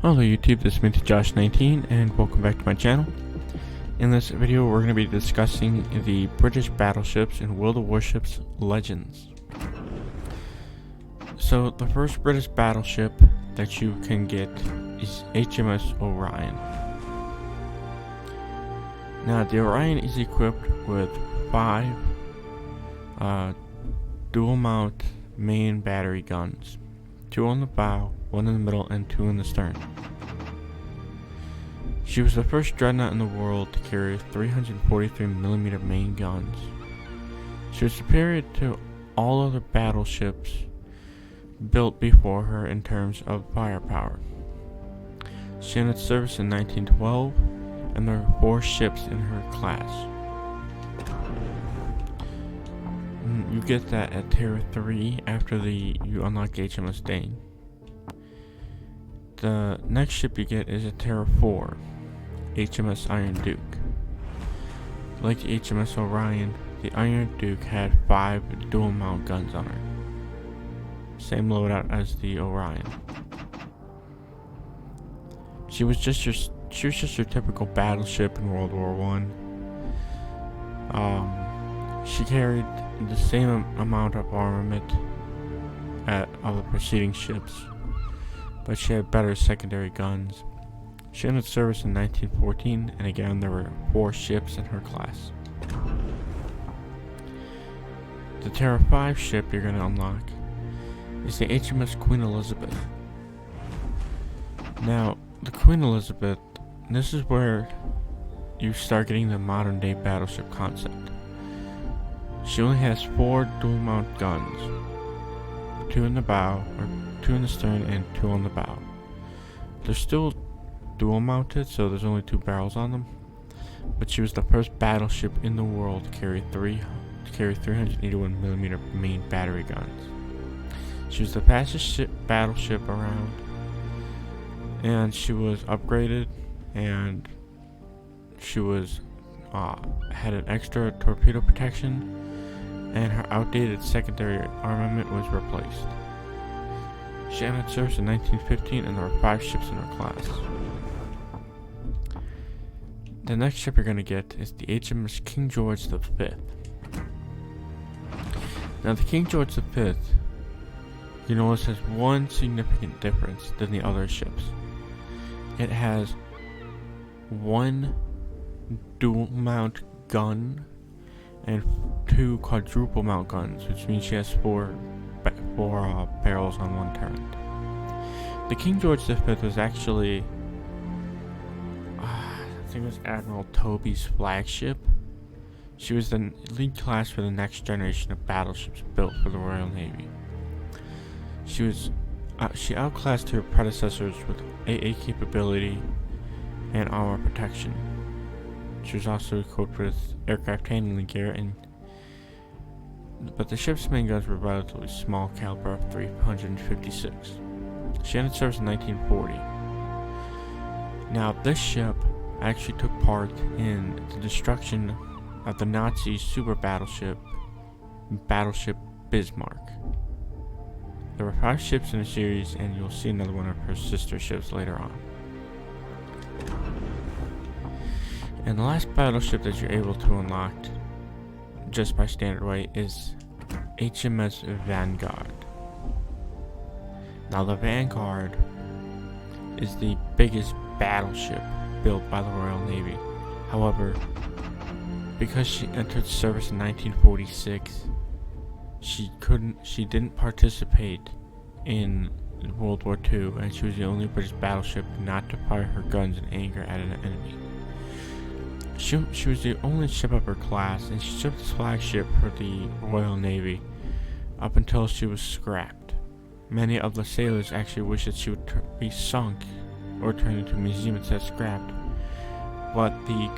Hello YouTube, this is Josh19 and welcome back to my channel. In this video we're going to be discussing the British battleships in World of Warships Legends. So the first British battleship that you can get is HMS Orion. Now the Orion is equipped with 5 dual mount main battery guns, 2 on the bow, 1 in the middle, and 2 in the stern. She was the first dreadnought in the world to carry 343mm main guns. She was superior to all other battleships built before her in terms of firepower. She entered service in 1912, and there were 4 ships in her class. You get that at Tier 3 after you unlock HMS Dane. The next ship you get is a Tier 4, HMS Iron Duke. Like the HMS Orion, the Iron Duke had 5 dual mount guns on her. Same loadout as the Orion. She was just your typical battleship in World War I. She carried the same amount of armament of the preceding ships, but she had better secondary guns. She entered service in 1914, and again there were 4 ships in her class. The Tier 5 ship you're going to unlock is the HMS Queen Elizabeth. Now, the Queen Elizabeth, this is where you start getting the modern day battleship concept. She only has 4 dual mount guns, 2 in the bow, or 2 in the stern, and 2 on the bow. They're still dual mounted, so there's only 2 barrels on them, but she was the first battleship in the world to carry 381mm main battery guns. She was the fastest battleship around, and she was upgraded, and she was had an extra torpedo protection, and her outdated secondary armament was replaced. She entered service in 1915, and there were 5 ships in her class. The next ship you're going to get is the HMS King George V. Now the King George V, you notice, has one significant difference than the other ships. It has 1 dual mount gun and 2 quadruple mount guns, which means she has 4 barrels on 1 turret. The King George V was actually, I think it was Admiral Toby's flagship. She was the lead class for the next generation of battleships built for the Royal Navy. She outclassed her predecessors with AA capability and armor protection. She was also equipped with aircraft handling gear, but the ship's main guns were relatively small caliber of 356. She entered service in 1940. Now this ship actually took part in the destruction of the Nazi super battleship Bismarck. There were 5 ships in the series, and you'll see another one of her sister ships later on. And the last battleship that you're able to unlock just by standard weight is HMS Vanguard. Now the Vanguard is the biggest battleship built by the Royal Navy. However, because she entered service in 1946, she didn't participate in World War II, and she was the only British battleship not to fire her guns in anger at an enemy. She was the only ship of her class, and she served as flagship for the Royal Navy up until she was scrapped. Many of the sailors actually wished that she would be sunk or turned into a museum instead of scrapped, but the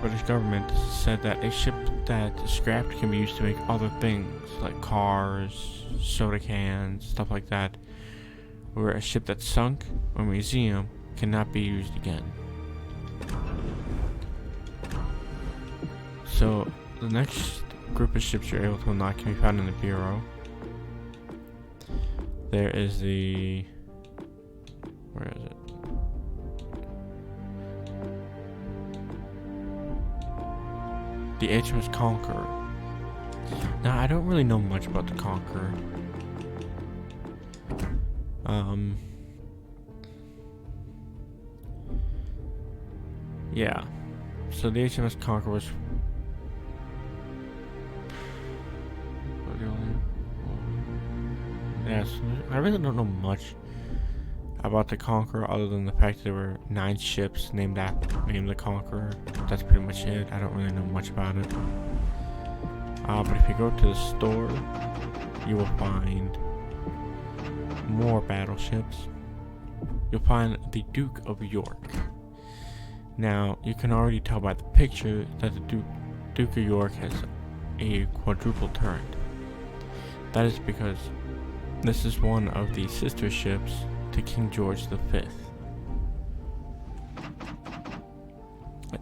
British government said that a ship that is scrapped can be used to make other things like cars, soda cans, stuff like that, where a ship that's sunk or museum cannot be used again. So the next group of ships you're able to unlock can be found in the Bureau. There is the, where is it? the HMS Conqueror. Now, I don't really know much about the Conqueror. Yeah. So the HMS Conqueror was... Yes, I really don't know much about the Conqueror other than the fact that there were 9 ships named the Conqueror. That's pretty much it. I don't really know much about it. But if you go to the store, you will find more battleships. You'll find the Duke of York. Now, you can already tell by the picture that the Duke of York has a quadruple turret. That is because this is one of the sister ships to King George V.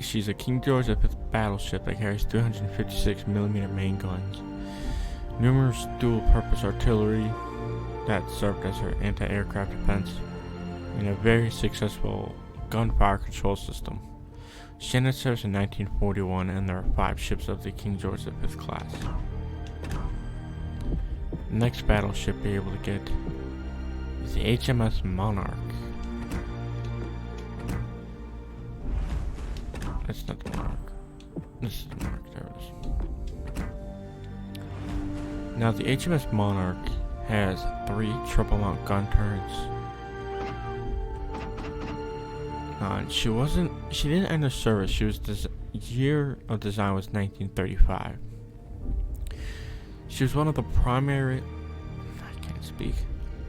She's a King George V battleship that carries 356mm main guns, numerous dual-purpose artillery that served as her anti-aircraft defense, and a very successful gunfire control system. She ended service in 1941, and there are 5 ships of the King George V class. The next battleship you're able to get is the HMS Monarch. That's not the Monarch. This is the Monarch. There it is. Now, the HMS Monarch has 3 triple mount gun turrets. She didn't enter service. Year of design was 1935. She was one of the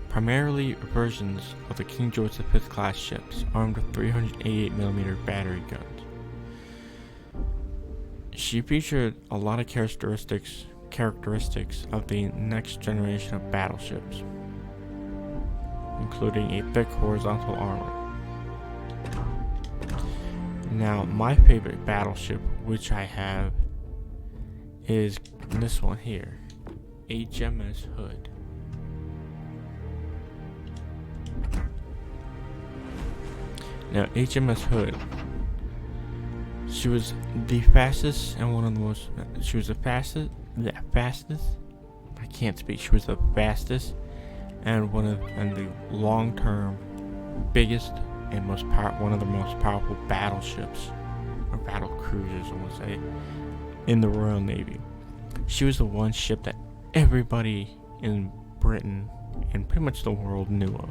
primarily versions of the King George V class ships, armed with 388mm battery guns. She featured a lot of characteristics of the next generation of battleships, including a thick horizontal armor. Now, my favorite battleship, which I have, is this one here, HMS Hood. Now, HMS Hood, she was the fastest and one of the most, she was the fastest, I can't speak, she was the fastest and the long-term biggest and one of the most powerful battleships, or battle cruisers, I want to say, in the Royal Navy. She was the one ship that everybody in Britain and pretty much the world knew of.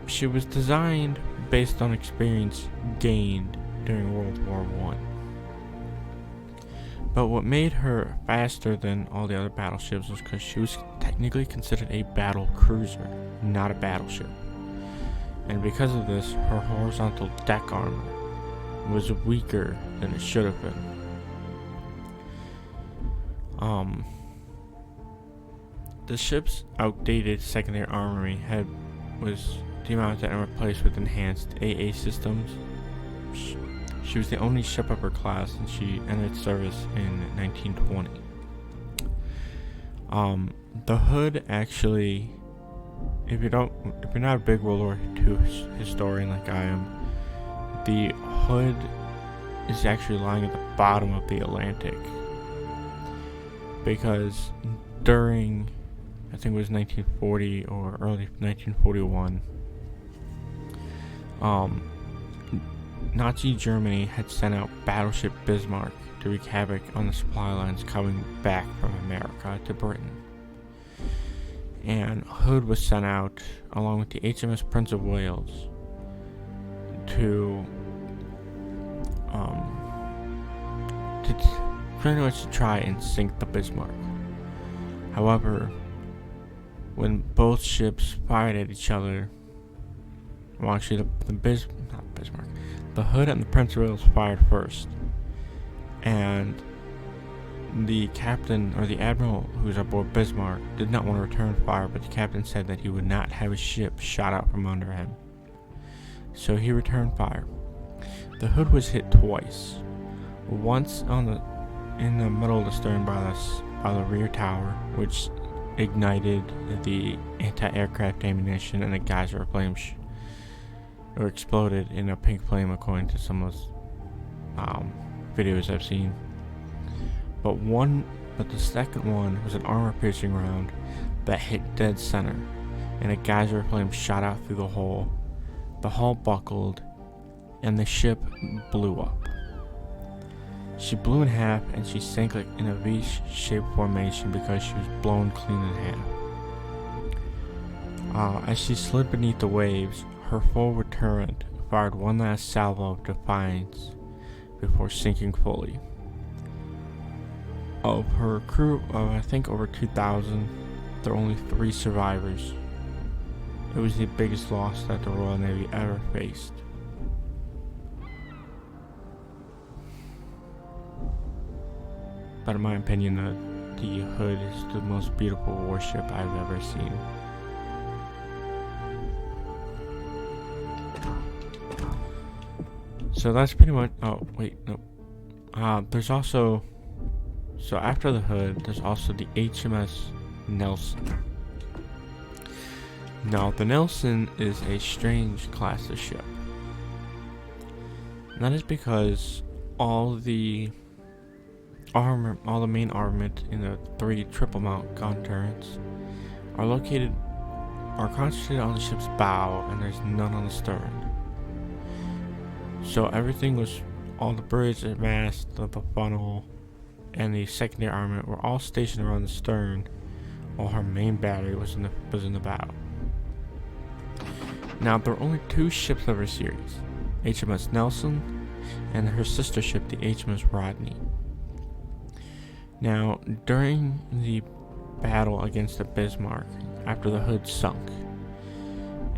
She was designed based on experience gained during World War I. But what made her faster than all the other battleships was because she was technically considered a battle cruiser, not a battleship. And because of this, her horizontal deck armor was weaker than it should have been. The ship's outdated secondary armory was demounted and replaced with enhanced AA systems. She was the only ship of her class, and she entered service in 1920. The Hood actually, if you're not a big World War II historian like I am, the Hood is actually lying at the bottom of the Atlantic, because during, I think it was 1940 or early 1941, Nazi Germany had sent out Battleship Bismarck to wreak havoc on the supply lines coming back from America to Britain. And Hood was sent out along with the HMS Prince of Wales to pretty much try and sink the Bismarck. However, when both ships fired at each other, well, actually the Hood and the Prince of Wales fired first, and the captain, or the admiral who was aboard Bismarck, did not want to return fire, but the captain said that he would not have his ship shot out from under him. So he returned fire. The Hood was hit twice. Once in the middle of the stern by the rear tower, which ignited the anti-aircraft ammunition, and a geyser of flames or exploded in a pink flame, according to some of videos I've seen. But the second one was an armor-piercing round that hit dead center, and a geyser flame shot out through the hole. The hull buckled, and the ship blew up. She blew in half, and she sank like in a V-shaped formation because she was blown clean in half. As she slid beneath the waves, her forward turret fired one last salvo of defiance before sinking fully. Of her crew of I think over 2,000, there are only 3 survivors. It was the biggest loss that the Royal Navy ever faced. But in my opinion, the Hood is the most beautiful warship I've ever seen. So that's pretty much. Oh wait, no. There's also. So after the Hood, there's also the HMS Nelson. Now the Nelson is a strange class of ship. And that is because all the main armament in the 3 triple mount gun turrets are concentrated on the ship's bow, and there's none on the stern. So everything was, all the bridge, the mast, the funnel, and the secondary armament were all stationed around the stern, while her main battery was in the bow. Now there are only 2 ships of her series, HMS Nelson and her sister ship, the HMS Rodney. Now, during the battle against the Bismarck, after the Hood sunk,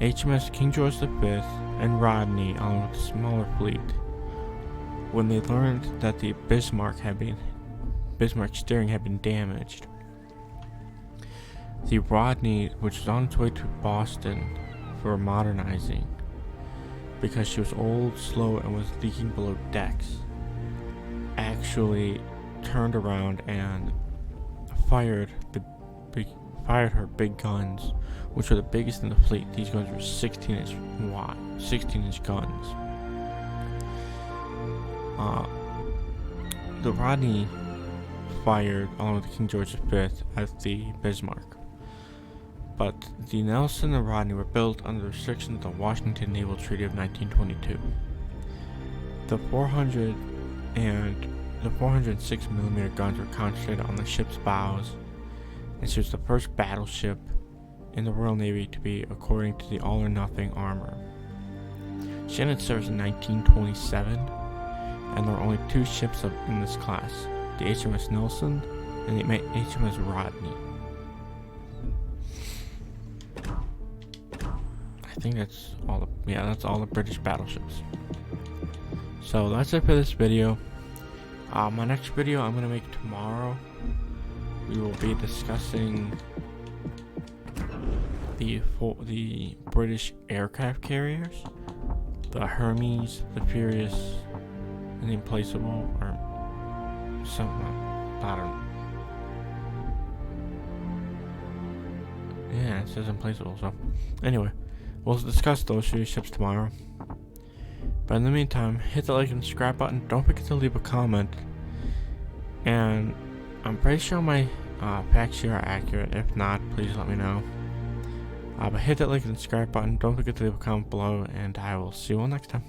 HMS King George V and Rodney, along with the smaller fleet, when they learned that the Bismarck steering had been damaged, the Rodney, which was on its way to Boston for modernizing, because she was old, slow, and was leaking below decks, actually turned around and fired her big guns, which were the biggest in the fleet. These guns were 16-inch guns. The Rodney fired along with King George V at the Bismarck, but the Nelson and Rodney were built under the restrictions of the Washington Naval Treaty of 1922. The 406mm guns were concentrated on the ship's bows, and she was the first battleship in the Royal Navy to be according to the all-or-nothing armor. She ended service in 1927, and there are only 2 ships in this class, the HMS Nelson and the HMS Rodney. I think that's all the British battleships. So that's it for this video. My next video I'm gonna make tomorrow. We will be discussing the British aircraft carriers, the Hermes, the Furious, and the Implacable, or something. I don't know. Yeah, it says Implacable. So anyway, we'll discuss those 3 ships tomorrow. But in the meantime, hit the like and subscribe button. Don't forget to leave a comment. And I'm pretty sure my facts here are accurate. If not, please let me know. But hit that like and subscribe button. Don't forget to leave a comment below, and I will see you all next time.